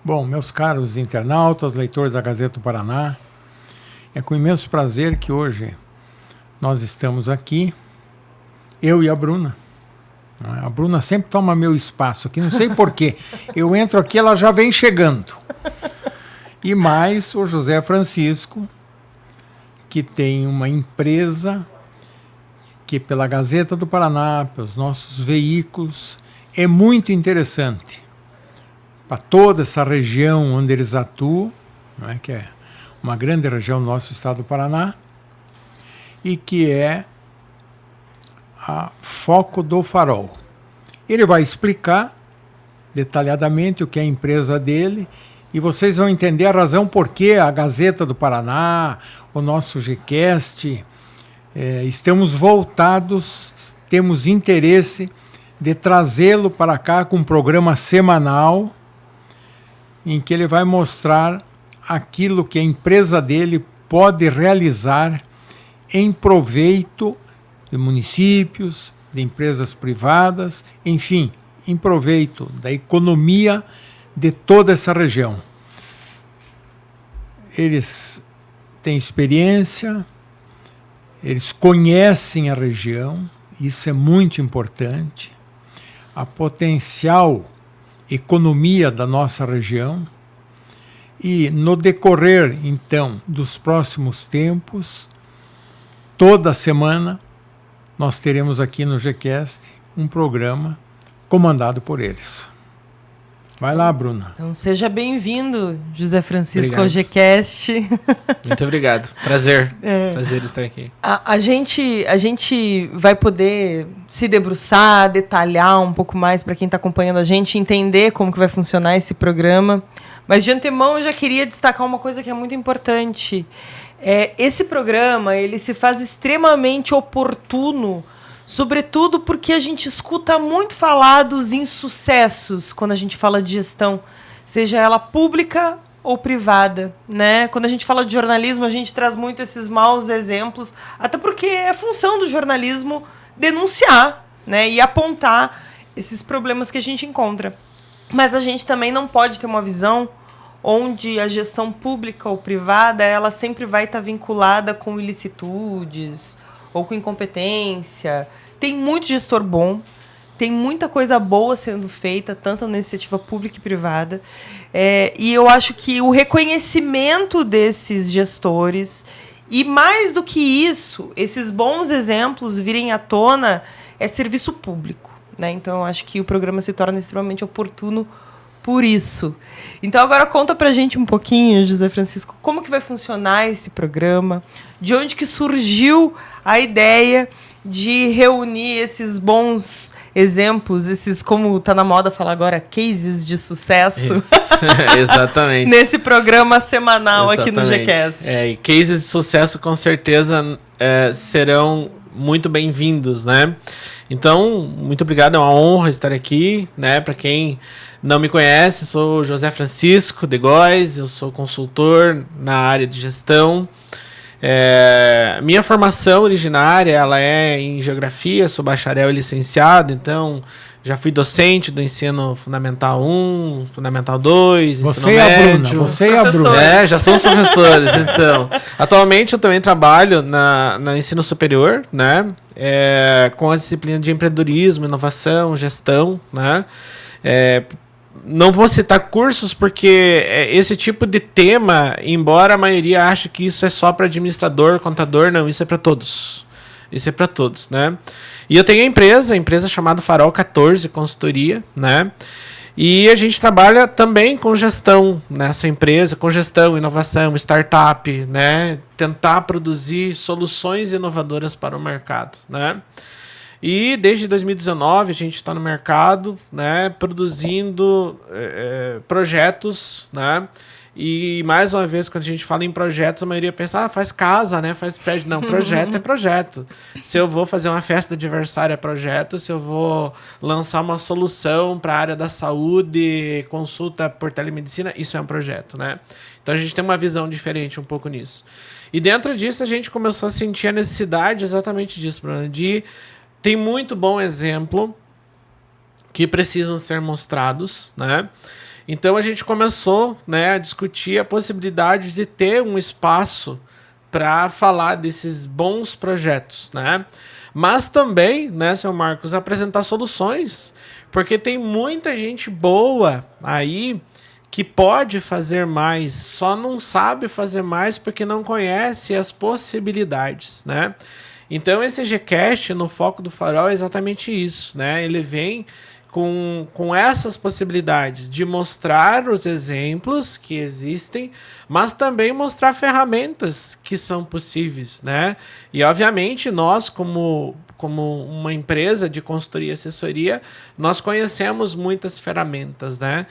Bom, meus caros internautas, leitores da Gazeta do Paraná, é com imenso prazer que hoje nós estamos aqui, eu e a Bruna. A Bruna sempre toma meu espaço aqui, não sei porquê. Eu entro aqui, ela já vem chegando. E mais o José Francisco, que tem uma empresa que pela Gazeta do Paraná, pelos nossos veículos, é muito interessante para toda essa região onde eles atuam, não é? Que é uma grande região do nosso estado do Paraná, e que é a Foco do Farol. Ele vai explicar detalhadamente o que é a empresa dele e vocês vão entender a razão por que a Gazeta do Paraná, o nosso Gcast, estamos voltados, temos interesse de trazê-lo para cá com um programa semanal em que ele vai mostrar aquilo que a empresa dele pode realizar em proveito de municípios, de empresas privadas, enfim, em proveito da economia de toda essa região. Eles têm experiência, eles conhecem a região, isso é muito importante, a potencial economia da nossa região, e no decorrer, então, dos próximos tempos, toda semana, nós teremos aqui no Gcast um programa comandado por eles. Vai lá, Bruna. Então seja bem-vindo, José Francisco, obrigado. ao Gcast. Muito obrigado. Prazer. Prazer estar aqui. A gente vai poder se debruçar, detalhar um pouco mais para quem está acompanhando a gente, entender como que vai funcionar esse programa. Mas de antemão eu já queria destacar uma coisa que é muito importante. Esse programa ele se faz extremamente oportuno, sobretudo porque a gente escuta muito falar dos insucessos quando a gente fala de gestão, seja ela pública ou privada, né? Quando a gente fala de jornalismo, a gente traz muito esses maus exemplos, até porque é função do jornalismo denunciar, né? E apontar esses problemas que a gente encontra. Mas a gente também não pode ter uma visão onde a gestão pública ou privada ela sempre vai estar vinculada com ilicitudes ou com incompetência. Tem muito gestor bom, tem muita coisa boa sendo feita, tanto na iniciativa pública e privada. E eu acho que o reconhecimento desses gestores, e mais do que isso, esses bons exemplos virem à tona, é serviço público, né? Então, eu acho que o programa se torna extremamente oportuno por isso. Então, agora conta pra gente um pouquinho, José Francisco, como que vai funcionar esse programa, de onde que surgiu a ideia de reunir esses bons exemplos, esses, como está na moda falar agora, cases de sucesso. Exatamente. Nesse programa semanal aqui no Gcast. E cases de sucesso com certeza serão muito bem-vindos, né? Então, muito obrigado, é uma honra estar aqui, né? Para quem não me conhece, sou José Francisco de Góes, eu sou consultor na área de gestão. Minha formação originária ela é em geografia, sou bacharel e licenciado, então já fui docente do ensino fundamental 1, fundamental 2, ensino médio. Você e a Bruna. Já somos professores, então. Atualmente eu também trabalho no ensino superior, né? Com a disciplina de empreendedorismo, inovação, gestão, né? Não vou citar cursos porque esse tipo de tema, embora a maioria ache que isso é só para administrador, contador, não, isso é para todos. Isso é para todos, né? E eu tenho a empresa chamada Farol 14 Consultoria, né? E a gente trabalha também com gestão nessa empresa, com gestão, inovação, startup, né? Tentar produzir soluções inovadoras para o mercado, né? E desde 2019 a gente está no mercado, né, produzindo projetos, né? E mais uma vez, quando a gente fala em projetos, a maioria pensa, faz casa, né? Faz prédio. Não, projeto é projeto. Se eu vou fazer uma festa de aniversário é projeto, se eu vou lançar uma solução para a área da saúde, consulta por telemedicina, isso é um projeto, né? Então a gente tem uma visão diferente um pouco nisso. E dentro disso a gente começou a sentir a necessidade exatamente disso, Bruno, tem muito bom exemplo que precisam ser mostrados, né? Então a gente começou, né, a discutir a possibilidade de ter um espaço para falar desses bons projetos, né? Mas também, né, seu Marcos, apresentar soluções, porque tem muita gente boa aí que pode fazer mais, só não sabe fazer mais porque não conhece as possibilidades, né? Então esse Gcast no Foco do Farol é exatamente isso, né? Ele vem com essas possibilidades de mostrar os exemplos que existem, mas também mostrar ferramentas que são possíveis, né? E obviamente nós, como uma empresa de consultoria e assessoria, nós conhecemos muitas ferramentas, né?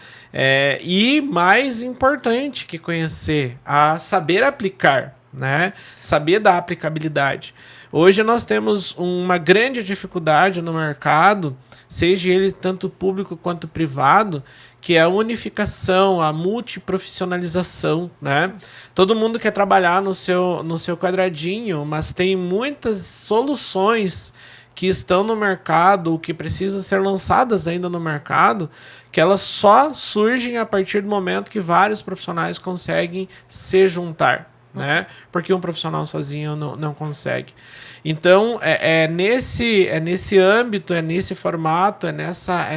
E mais importante que conhecer, a saber aplicar, né? Saber da aplicabilidade. Hoje nós temos uma grande dificuldade no mercado, seja ele tanto público quanto privado, que é a unificação, a multiprofissionalização, né? Todo mundo quer trabalhar no seu quadradinho, mas tem muitas soluções que estão no mercado, que precisam ser lançadas ainda no mercado, que elas só surgem a partir do momento que vários profissionais conseguem se juntar, né? Porque um profissional sozinho não consegue. Então, é nesse âmbito, é nesse formato, é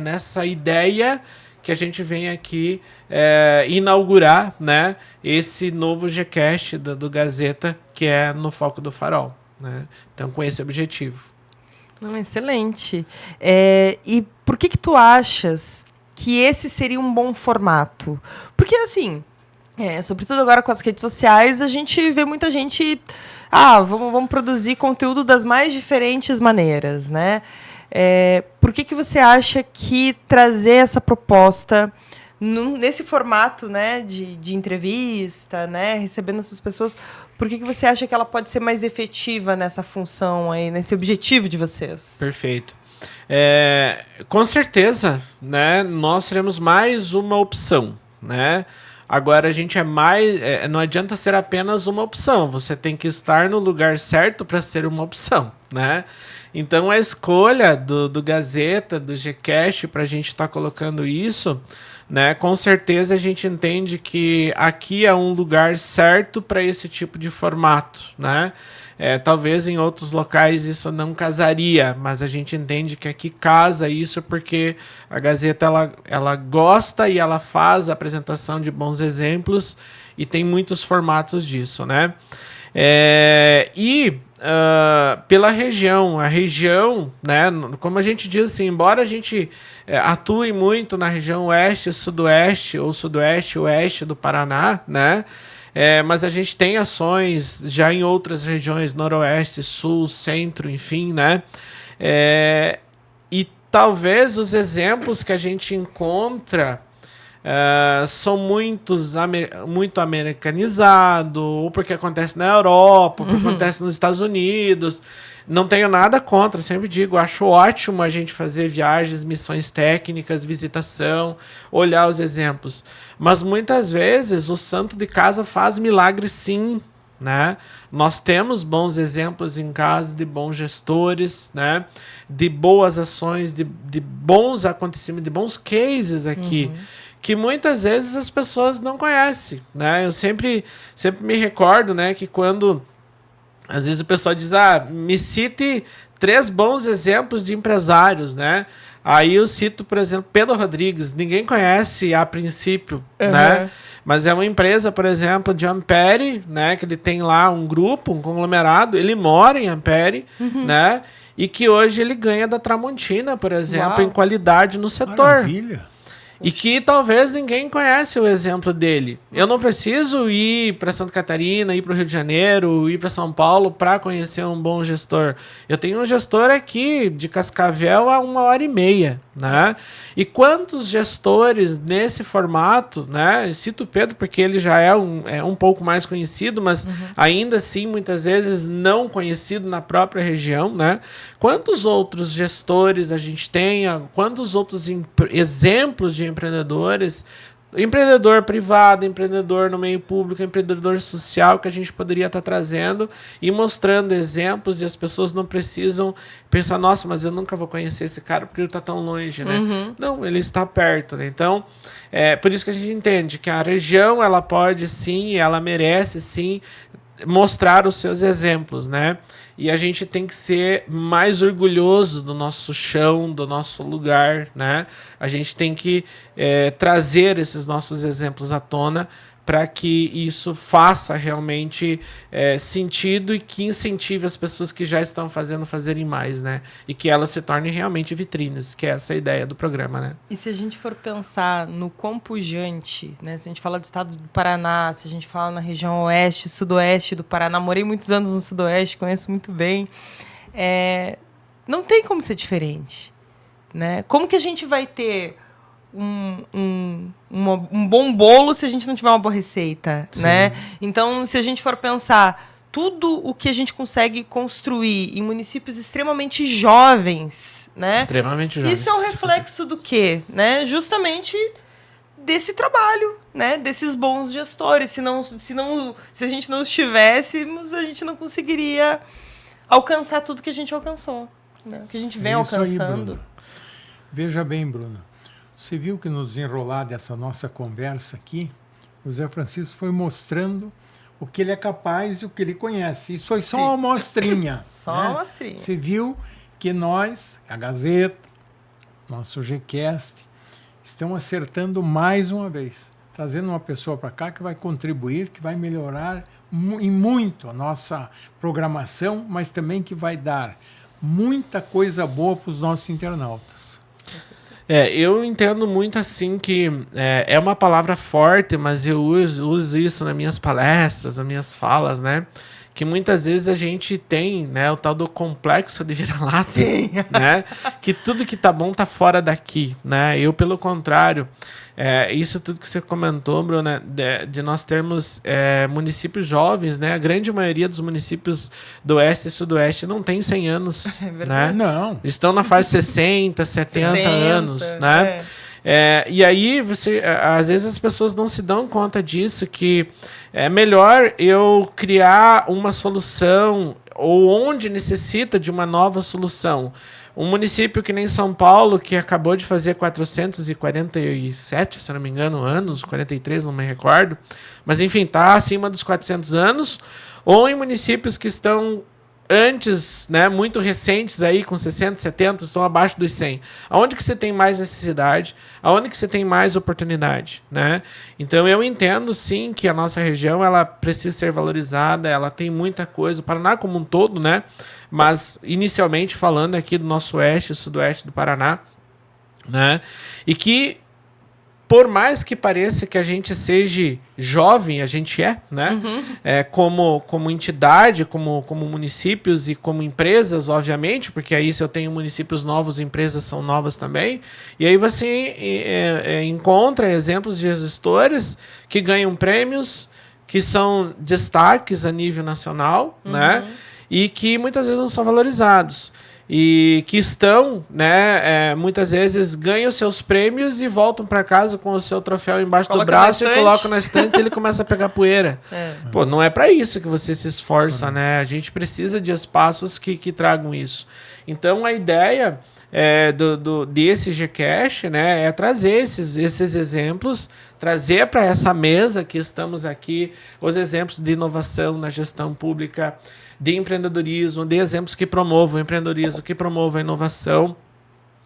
nessa ideia que a gente vem aqui inaugurar, né, esse novo Gcast do Gazeta, que é no Foco do Farol, né? Então, com esse objetivo. Não, excelente. E por que tu achas que esse seria um bom formato? Porque, assim, sobretudo agora com as redes sociais, a gente vê muita gente... vamos produzir conteúdo das mais diferentes maneiras, né? Por que você acha que trazer essa proposta nesse formato, né, de entrevista, né, recebendo essas pessoas, por que você acha que ela pode ser mais efetiva nessa função aí, nesse objetivo de vocês? Perfeito. Com certeza, né, nós seremos mais uma opção, né? Agora a gente não adianta ser apenas uma opção, você tem que estar no lugar certo para ser uma opção, né? Então a escolha do Gazeta, do Gcast, para a gente estar colocando isso, né? Com certeza a gente entende que aqui é um lugar certo para esse tipo de formato, né? Talvez em outros locais isso não casaria, mas a gente entende que aqui casa isso porque a Gazeta ela gosta e ela faz a apresentação de bons exemplos e tem muitos formatos disso, né? Pela região, a região, né, como a gente diz assim, embora a gente atue muito na região oeste, sudoeste ou sudoeste, oeste do Paraná, né? Mas a gente tem ações já em outras regiões, noroeste, sul, centro, enfim, né? E talvez os exemplos que a gente encontra são muito americanizados, ou porque acontece na Europa, ou porque acontece nos Estados Unidos. Não tenho nada contra, sempre digo, acho ótimo a gente fazer viagens, missões técnicas, visitação, olhar os exemplos. Mas muitas vezes o santo de casa faz milagre sim, né? Nós temos bons exemplos em casa de bons gestores, né? De boas ações, de bons acontecimentos, de bons cases aqui, que muitas vezes as pessoas não conhecem, né? Eu sempre me recordo, né, que quando às vezes o pessoal diz, me cite 3 bons exemplos de empresários, né? Aí eu cito, por exemplo, Pedro Rodrigues. Ninguém conhece a princípio, né? Mas é uma empresa, por exemplo, de Ampere, né? Que ele tem lá um grupo, um conglomerado. Ele mora em Ampere, né? E que hoje ele ganha da Tramontina, por exemplo, em qualidade no setor. Maravilha. E que talvez ninguém conhece o exemplo dele. Eu não preciso ir para Santa Catarina, ir para o Rio de Janeiro, ir para São Paulo para conhecer um bom gestor. Eu tenho um gestor aqui de Cascavel a 1h30, né? E quantos gestores nesse formato, né? Eu cito o Pedro porque ele já é um pouco mais conhecido, mas ainda assim muitas vezes não conhecido na própria região, né? Quantos outros gestores a gente tem? Quantos outros exemplos de empreendedores empreendedor privado, empreendedor no meio público, empreendedor social que a gente poderia estar trazendo e mostrando exemplos, e as pessoas não precisam pensar, nossa, mas eu nunca vou conhecer esse cara porque ele está tão longe, né? Não, ele está perto, né? Então, por isso que a gente entende que a região, ela pode sim, ela merece sim mostrar os seus exemplos, né? E a gente tem que ser mais orgulhoso do nosso chão, do nosso lugar, né? A gente tem que trazer esses nossos exemplos à tona para que isso faça realmente sentido e que incentive as pessoas que já estão fazerem mais, né? E que elas se tornem realmente vitrines, que é essa a ideia do programa, né? E se a gente for pensar no quão pujante, né? Se a gente fala do estado do Paraná, se a gente fala na região oeste, sudoeste do Paraná, morei muitos anos no sudoeste, conheço muito bem, não tem como ser diferente, né? Como que a gente vai ter um bom bolo se a gente não tiver uma boa receita, né? Então, se a gente for pensar tudo o que a gente consegue construir em municípios extremamente jovens, né? Extremamente jovens. Isso é um reflexo do quê? Né? Justamente desse trabalho, né? Desses bons gestores. Se a gente não os tivéssemos, a gente não conseguiria alcançar tudo que a gente alcançou, né? Que a gente vem alcançando. Aí, veja bem, Bruna. Você viu que no desenrolar dessa nossa conversa aqui, o Zé Francisco foi mostrando o que ele é capaz e o que ele conhece. Isso foi só uma amostrinha. Só uma amostrinha. Você viu que nós, a Gazeta, nosso Gcast, estão acertando mais uma vez, trazendo uma pessoa para cá que vai contribuir, que vai melhorar em muito a nossa programação, mas também que vai dar muita coisa boa para os nossos internautas. Eu entendo muito assim que é uma palavra forte, mas eu uso isso nas minhas palestras, nas minhas falas, né? Que muitas vezes a gente tem, né, o tal do complexo de vira-lata, né? Que tudo que tá bom tá fora daqui, né? Eu, pelo contrário, isso tudo que você comentou, Bruna, de nós termos municípios jovens, né? A grande maioria dos municípios do Oeste e Sudoeste não tem 100 anos, né? Não. Estão na fase 60, 70 anos, né? E aí, às vezes as pessoas não se dão conta disso, que é melhor eu criar uma solução ou onde necessita de uma nova solução. Um município que nem São Paulo, que acabou de fazer 447, se não me engano, anos, 43, não me recordo, mas enfim, está acima dos 400 anos, ou em municípios que estão antes, né, muito recentes aí, com 60, 70, estão abaixo dos 100. Aonde que você tem mais necessidade? Aonde que você tem mais oportunidade, né? Então eu entendo sim que a nossa região, ela precisa ser valorizada, ela tem muita coisa, o Paraná como um todo, né? Mas inicialmente falando aqui do nosso oeste e sudoeste do Paraná, né? E que por mais que pareça que a gente seja jovem, a gente né? Como entidade, como municípios e como empresas, obviamente, porque aí se eu tenho municípios novos, empresas são novas também. E aí você encontra exemplos de gestores que ganham prêmios, que são destaques a nível nacional, né? E que muitas vezes não são valorizados. E que estão, né, muitas vezes ganham seus prêmios e voltam para casa com o seu troféu embaixo do braço e colocam na estante e ele começa a pegar poeira. Pô, não é para isso que você se esforça, né? A gente precisa de espaços que tragam isso. Então, a ideia desse Gcast, né, é trazer esses exemplos, trazer para essa mesa que estamos aqui os exemplos de inovação na gestão pública, de empreendedorismo, de exemplos que promovam o empreendedorismo, que promovam a inovação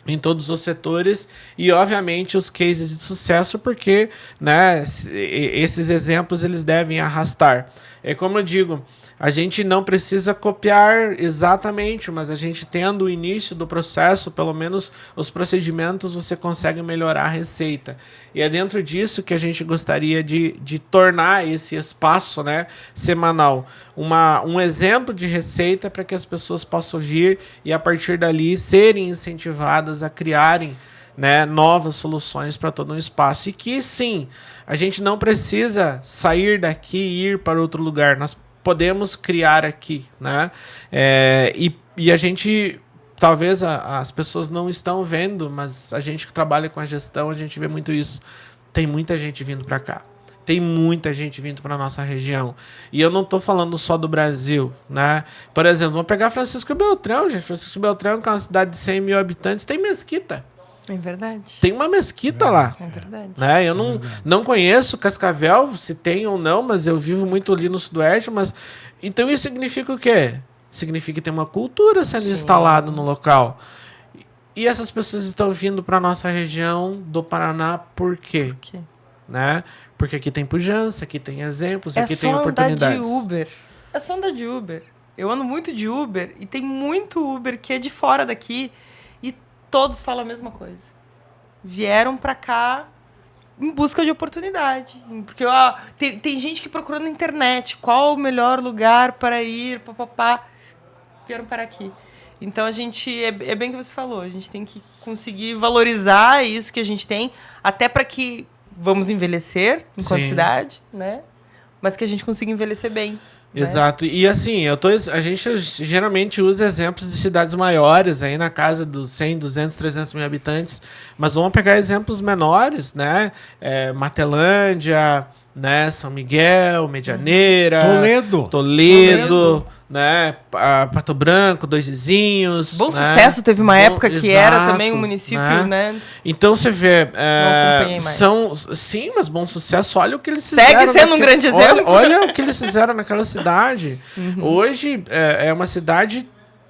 em todos os setores e, obviamente, os cases de sucesso, porque, né, esses exemplos eles devem arrastar. É como eu digo, a gente não precisa copiar exatamente, mas a gente tendo o início do processo, pelo menos os procedimentos, você consegue melhorar a receita. E é dentro disso que a gente gostaria de tornar esse espaço, né, semanal um exemplo de receita para que as pessoas possam vir e, a partir dali, serem incentivadas a criarem, né, novas soluções para todo um espaço. E que, sim, a gente não precisa sair daqui e ir para outro lugar. Nós podemos criar aqui, né? E a gente, talvez as pessoas não estão vendo, mas a gente que trabalha com a gestão, a gente vê muito isso. tem muita gente vindo para cá. Tem muita gente vindo para nossa região. E eu não estou falando só do Brasil, né? Por exemplo, vamos pegar Francisco Beltrão, gente. Francisco Beltrão, que é uma cidade de 100 mil habitantes, tem mesquita. É verdade. Tem uma mesquita lá. É verdade. Né? Eu não conheço Cascavel, se tem ou não, mas eu vivo muito ali no Sudoeste. Mas... Então isso significa o quê? Significa que tem uma cultura sendo instalada no local. E essas pessoas estão vindo para a nossa região do Paraná por quê? Por quê? Né? Porque aqui tem pujança, aqui tem exemplos, aqui tem É só oportunidades. andar de Uber. É só andar de Uber. Eu ando muito de Uber e tem muito Uber que é de fora daqui e todos falam a mesma coisa. Vieram pra cá em busca de oportunidade. Porque tem gente que procura na internet qual o melhor lugar para ir, papapá. Vieram para aqui. Então a gente, é bem o que você falou, a gente tem que conseguir valorizar isso que a gente tem, até para que vamos envelhecer enquanto cidade, né? Mas que a gente consiga envelhecer bem. Exato. Né? E assim, a gente geralmente usa exemplos de cidades maiores, aí na casa dos 100, 200, 300 mil habitantes, mas vamos pegar exemplos menores, né? Matelândia, né? São Miguel, Medianeira, Toledo, né? Pato Branco, Dois Vizinhos. Bom né? Sucesso teve uma época que era também um município, né? Então você vê, não acompanhei mais. Sim, mas Bom Sucesso, olha o que eles fizeram. Segue sendo um grande exemplo. Olha o que eles fizeram naquela cidade. Hoje é uma cidade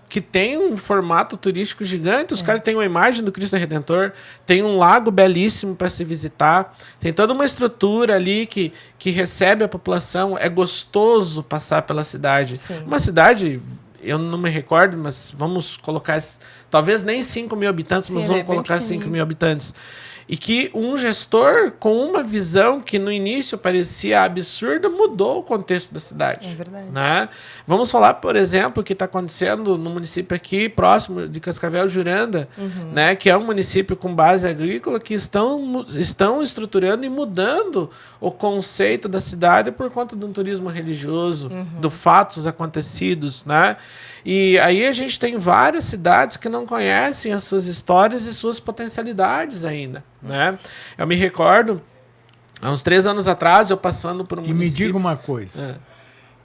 que tem um formato turístico gigante, os caras têm uma imagem do Cristo Redentor, tem um lago belíssimo para se visitar, tem toda uma estrutura ali que recebe a população, é gostoso passar pela cidade. Sim. Uma cidade, eu não me recordo, mas vamos colocar, talvez nem 5 mil habitantes, mas vamos colocar 5 mil habitantes. E que um gestor com uma visão que no início parecia absurda mudou o contexto da cidade. É verdade. Né? Vamos falar, por exemplo, o que está acontecendo no município aqui próximo de Cascavel, Juranda, né? Que é um município com base agrícola que estão estruturando e mudando o conceito da cidade por conta de um turismo religioso, de fatos acontecidos. Né? E aí a gente tem várias cidades que não conhecem as suas histórias e suas potencialidades ainda. Né? Eu me recordo, há uns 3 anos atrás, eu passando por um município... E me diga uma coisa,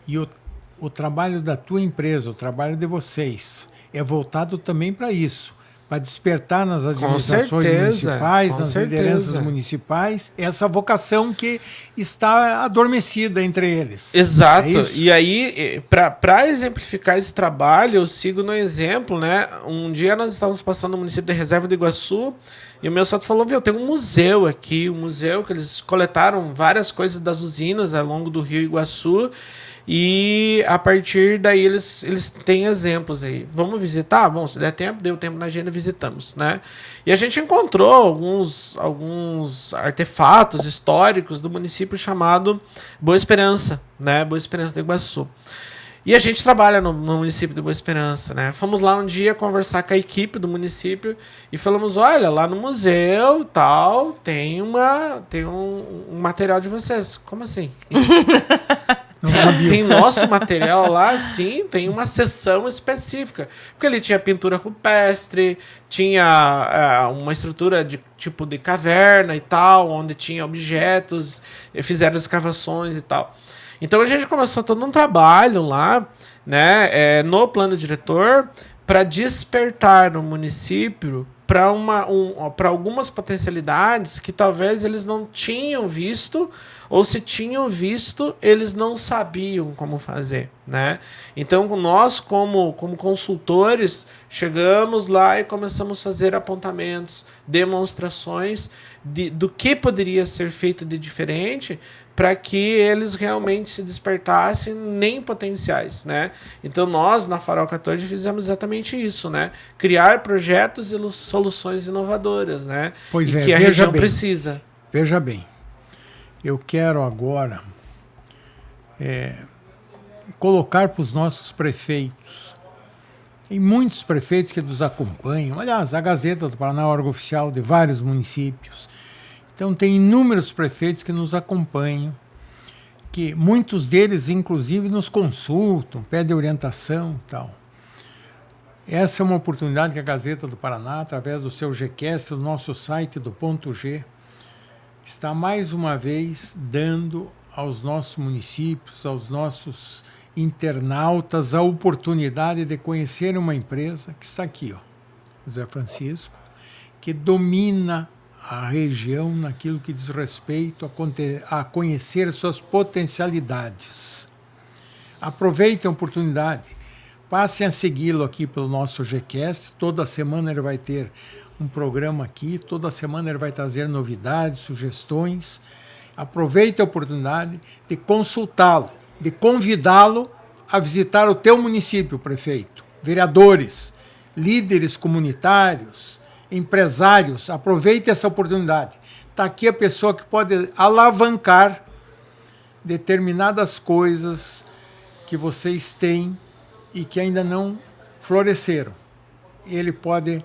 e o trabalho da tua empresa, o trabalho de vocês, é voltado também para isso, para despertar nas administrações municipais, nas lideranças municipais, essa vocação que está adormecida entre eles. Exato. E aí, para exemplificar esse trabalho, eu sigo no exemplo, né? Um dia nós estávamos passando no município de Reserva do Iguaçu e o meu sócio falou, viu, tem um museu aqui, um museu que eles coletaram várias coisas das usinas ao longo do rio Iguaçu. E a partir daí eles têm exemplos aí. Vamos visitar? Bom, se der tempo, deu tempo na agenda, visitamos, né? E a gente encontrou alguns artefatos históricos do município chamado Boa Esperança, né? Boa Esperança do Iguaçu. E a gente trabalha no município de Boa Esperança, né? Fomos lá um dia conversar com a equipe do município e falamos, olha, lá no museu tal, tem um material de vocês. Como assim? Tem nosso material lá, sim, tem uma seção específica. Porque ele tinha pintura rupestre, tinha uma estrutura de tipo de caverna e tal, onde tinha objetos, fizeram escavações e tal. Então a gente começou todo um trabalho lá, né, no plano diretor, para despertar no município para algumas potencialidades que talvez eles não tinham visto, ou se tinham visto, eles não sabiam como fazer, né? Então, nós, como consultores, chegamos lá e começamos a fazer apontamentos, demonstrações do que poderia ser feito de diferente para que eles realmente se despertassem nem potenciais, né? Então, nós, na Farol 14, fizemos exatamente isso, né? Criar projetos e soluções inovadoras, né? Pois que a região precisa. Veja bem. Eu quero agora colocar para os nossos prefeitos. Tem muitos prefeitos que nos acompanham. Aliás, a Gazeta do Paraná é órgão oficial de vários municípios. Então, tem inúmeros prefeitos que nos acompanham, que muitos deles, inclusive, nos consultam, pedem orientação e tal. Essa é uma oportunidade que a Gazeta do Paraná, através do seu GQuest, do nosso site do Ponto G, está mais uma vez dando aos nossos municípios, aos nossos internautas, a oportunidade de conhecer uma empresa que está aqui, ó, José Francisco, que domina a região naquilo que diz respeito a conhecer suas potencialidades. Aproveitem a oportunidade, passem a segui-lo aqui pelo nosso Gcast, toda semana ele vai ter um programa aqui, toda semana ele vai trazer novidades, sugestões. Aproveite a oportunidade de consultá-lo, de convidá-lo a visitar o teu município, prefeito, vereadores, líderes comunitários, empresários. Aproveite essa oportunidade. Está aqui a pessoa que pode alavancar determinadas coisas que vocês têm e que ainda não floresceram. Ele pode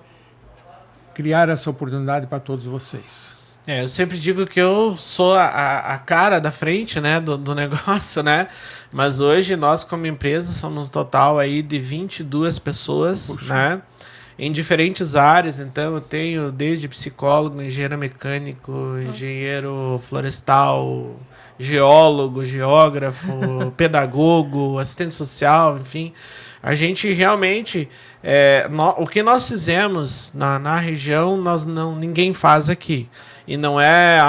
criar essa oportunidade para todos vocês. Eu sempre digo que eu sou a cara da frente, né, do negócio, né? Mas hoje nós, como empresa, somos um total aí de 22 pessoas, puxa, né? Em diferentes áreas. Então eu tenho desde psicólogo, engenheiro mecânico, engenheiro florestal, geólogo, geógrafo, pedagogo, assistente social, enfim. A gente realmente, o que nós fizemos na região, ninguém faz aqui. E não é,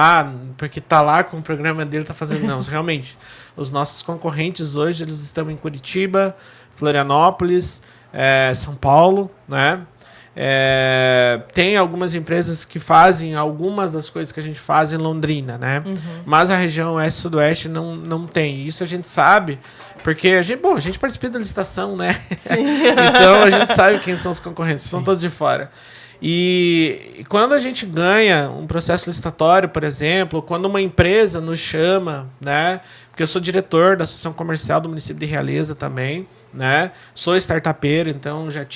porque tá lá com o programa dele, tá fazendo. Não, realmente, os nossos concorrentes hoje, eles estão em Curitiba, Florianópolis, São Paulo, né? Tem algumas empresas que fazem algumas das coisas que a gente faz em Londrina, né? Uhum. Mas a região oeste e sudoeste não tem. Isso a gente sabe, porque a gente participa da licitação, né? Sim. Então a gente sabe quem são os concorrentes, são todos de fora. E quando a gente ganha um processo licitatório, por exemplo, quando uma empresa nos chama, né? Porque eu sou diretor da Associação Comercial do município de Realeza também, né? Sou startupeiro, então já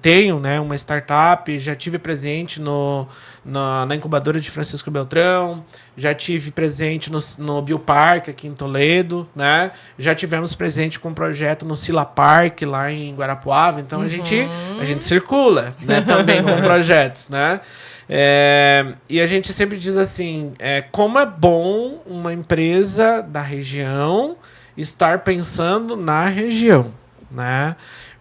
tenho, né, uma startup, já tive presente na incubadora de Francisco Beltrão, já tive presente no Biopark aqui em Toledo, né? Já tivemos presente com um projeto no Sila Park lá em Guarapuava, então a gente circula, né, também com projetos, né? E a gente sempre diz assim, como é bom uma empresa da região estar pensando na região, né?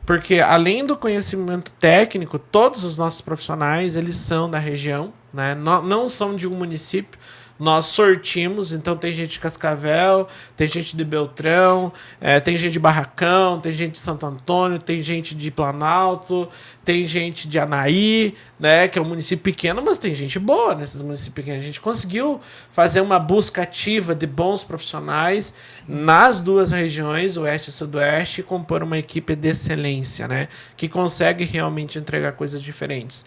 Porque além do conhecimento técnico, todos os nossos profissionais, eles são da região, né? Não são de um município. Nós sortimos, então tem gente de Cascavel, tem gente de Beltrão, tem gente de Barracão, tem gente de Santo Antônio, tem gente de Planalto, tem gente de Anaí, né, que é um município pequeno, mas tem gente boa nesses municípios pequenos. A gente conseguiu fazer uma busca ativa de bons profissionais, sim, nas duas regiões, oeste e sudoeste, e compor uma equipe de excelência, né, que consegue realmente entregar coisas diferentes.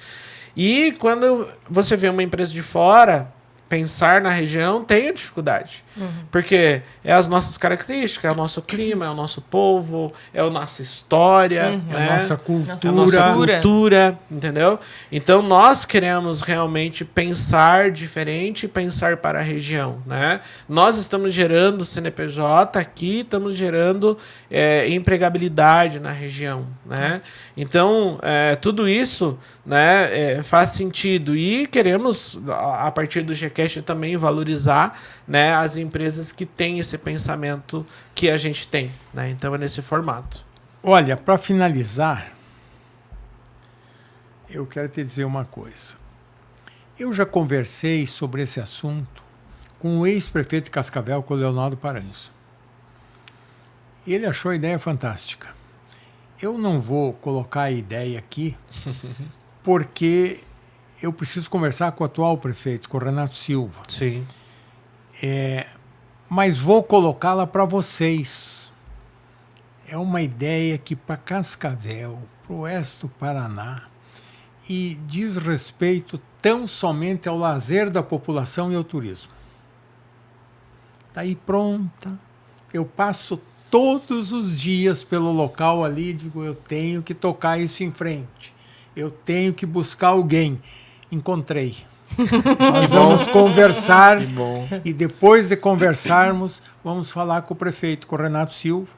E quando você vê uma empresa de fora, pensar na região tem dificuldade. Uhum. Porque é as nossas características, é o nosso clima, é o nosso povo, é a nossa história, né? É a nossa cultura. É a nossa cultura, entendeu? Então nós queremos realmente pensar diferente e pensar para a região, né? Nós estamos gerando CNPJ aqui, estamos gerando empregabilidade na região, né? Então tudo isso, né, faz sentido e queremos, a partir do Gcast, também valorizar, né, as empresas que têm esse pensamento que a gente tem, né? Então é nesse formato. Olha, para finalizar, eu quero te dizer uma coisa. Eu já conversei sobre esse assunto com o ex-prefeito de Cascavel, com o Leonardo Paranhos. Ele achou a ideia fantástica. Eu não vou colocar a ideia aqui, porque eu preciso conversar com o atual prefeito, com o Renato Silva. Sim. Mas vou colocá-la para vocês. É uma ideia que para Cascavel, para o oeste do Paraná, e diz respeito tão somente ao lazer da população e ao turismo. Está aí pronta. Eu passo todos os dias pelo local ali e digo, eu tenho que tocar isso em frente. Eu tenho que buscar alguém. Encontrei. Nós vamos conversar e depois de conversarmos, vamos falar com o prefeito, com o Renato Silva,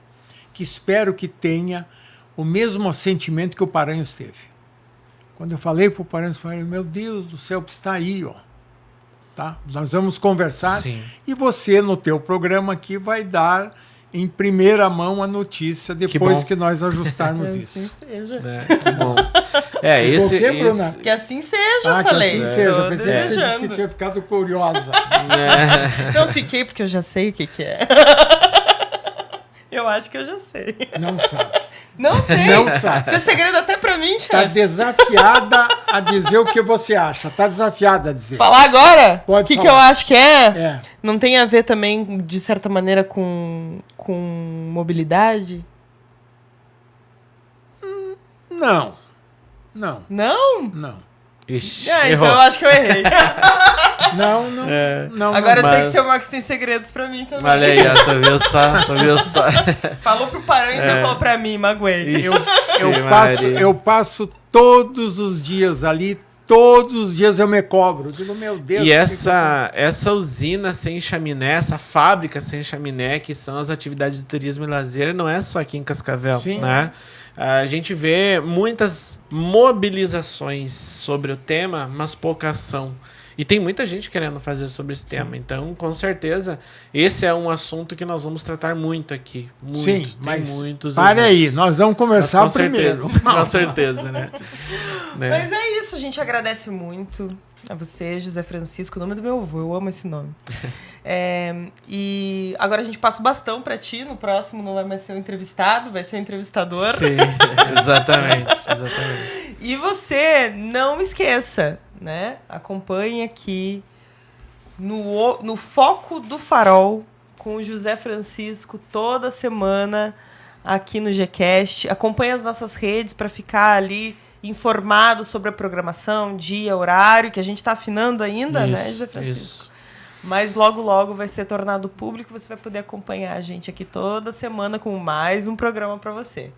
que espero que tenha o mesmo sentimento que o Paranhos teve. Quando eu falei para o Paranhos, eu falei, meu Deus do céu, está aí, ó. tá? Nós vamos conversar. Sim. E você, no teu programa aqui, vai dar em primeira mão a notícia depois que nós ajustarmos Que isso. assim seja. Que bom. Esse, O quê, Bruna? esse, Que assim seja, eu Que falei. assim seja. Tô Pensei que você disse desejando. que tinha ficado curiosa. Não fiquei porque eu já sei o que é. Eu acho que eu já sei. Não sabe. Não sei. Não sabe. Isso é segredo até pra mim, Está chefe. desafiada a dizer o que você acha. Está desafiada a dizer. Falar agora? Pode O que falar. eu acho que é? É. Não tem a ver também, de certa maneira, com mobilidade? Não. Não. Não? Não. Ixi, Ah, errou. então eu acho que eu errei. Não, não. Não, Agora eu sei mas- que o seu Marcos tem segredos pra mim também. Olha aí, ó, tu viu só. Falou pro Paranhos e falou pra mim, magoei. Ixi, eu passo todos os dias ali, todos os dias eu me cobro. Eu digo, meu Deus. E essa usina sem chaminé, essa fábrica sem chaminé, que são as atividades de turismo e lazer, não é só aqui em Cascavel, Sim. né? A gente vê muitas mobilizações sobre o tema, mas pouca ação. E tem muita gente querendo fazer sobre esse tema. Então, com certeza, esse é um assunto que nós vamos tratar muito aqui. Muito. Sim, Tem mas muitos pare aí, exemplos. nós vamos Mas conversar com primeiro. certeza, com certeza, né? Mas é isso, a gente agradece muito a você, José Francisco, o nome do meu avô, eu amo esse nome. E agora a gente passa o bastão pra ti, no próximo não vai mais ser o entrevistado, vai ser o entrevistador. Sim, exatamente. E você, não esqueça, né? Acompanhe aqui no Foco do Farol com o José Francisco toda semana aqui no Gcast. Acompanhe as nossas redes para ficar ali informado sobre a programação, dia, horário, que a gente está afinando ainda, né, José Francisco? Isso. Mas logo, logo vai ser tornado público, você vai poder acompanhar a gente aqui toda semana com mais um programa para você.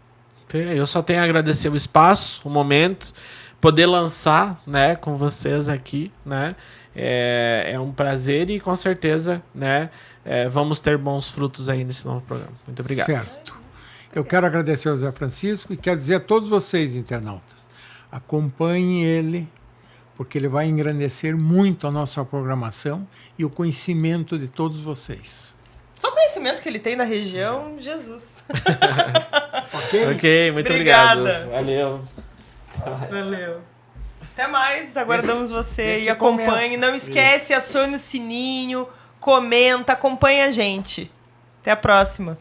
Eu só tenho a agradecer o espaço, o momento, poder lançar, né, com vocês aqui, né? É um prazer e com certeza, né, vamos ter bons frutos aí nesse novo programa. Muito obrigado. Certo. Eu quero agradecer ao José Francisco e quero dizer a todos vocês, internautas, acompanhem ele, porque ele vai engrandecer muito a nossa programação e o conhecimento de todos vocês. Só o conhecimento que ele tem da região, Jesus. Ok? Muito Obrigada. obrigado. Valeu. Valeu. Até mais, aguardamos você esse e acompanhe. começa. Não esquece, acione o sininho, comenta, acompanha a gente. Até a próxima.